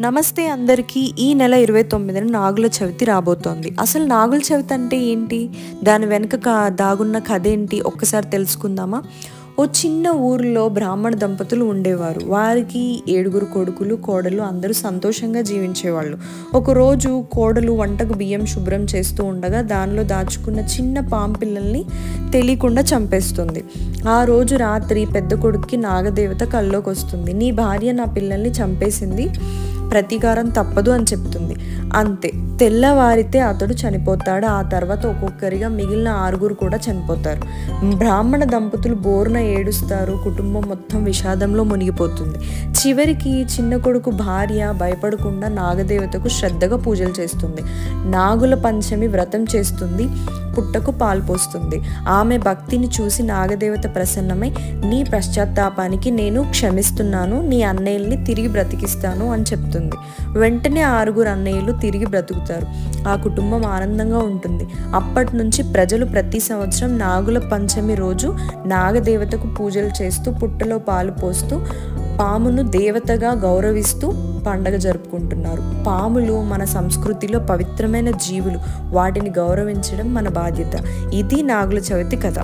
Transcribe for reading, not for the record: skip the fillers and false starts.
నమస్తే అందరికీ. ఈ నెల 29న నాగుల చవితి రాబోతోంది. అసలు నాగుల చవితి అంటే ఏంటి? దాని వెనుక దాగున్న కథ ఏంటి? ఒక్కసారి తెలుసుకుందామా? ఓ చిన్న ఊరిలో బ్రాహ్మణ దంపతులు ఉండేవారు. వారికి 7 కొడుకులు, కోడలు అందరూ సంతోషంగా జీవించేవాళ్ళు. ఒకరోజు కోడలు వంటకు బియ్యం శుభ్రం చేస్తూ ఉండగా దానిలో దాచుకున్న చిన్న పాము పిల్లల్ని తెలియకుండా చంపేస్తుంది. ఆ రోజు రాత్రి పెద్ద కొడుక్కి నాగదేవత కల్లోకి వస్తుంది. నీ భార్య నా పిల్లల్ని చంపేసింది, ప్రతీకారం తప్పదు అని చెప్తుంది. అంతే, తెల్లవారితే అతడు చనిపోతాడు. ఆ తర్వాత ఒక్కొక్కరిగా మిగిలిన 6 కూడా చనిపోతారు. బ్రాహ్మణ దంపతులు బోరున ఏడుస్తారు. కుటుంబం మొత్తం విషాదంలో మునిగిపోతుంది. చివరికి చిన్న కొడుకు భార్య భయపడకుండా నాగదేవతకు శ్రద్ధగా పూజలు చేస్తుంది. నాగుల పంచమి వ్రతం చేస్తుంది. పుట్టకు పాలు పోస్తుంది. ఆమె భక్తిని చూసి నాగదేవత ప్రసన్నమై నీ పశ్చాత్తాపానికి నేను క్షమిస్తున్నాను, నీ అన్నయ్యల్ని తిరిగి బ్రతికిస్తాను అని చెప్తుంది. వెంటనే 6 అన్నయ్యలు తిరిగి బ్రతుకుతారు. ఆ కుటుంబం ఆనందంగా ఉంటుంది. అప్పటి నుంచి ప్రజలు ప్రతి సంవత్సరం నాగుల పంచమి రోజు నాగదేవతకు పూజలు చేస్తూ పుట్టలో పాలు పోస్తూ పామును దేవతగా గౌరవిస్తూ పండగ జరుపుకుంటున్నారు. పాములు మన సంస్కృతిలో పవిత్రమైన జీవులు. వాటిని గౌరవించడం మన బాధ్యత. ఇది నాగుల చవితి కథ.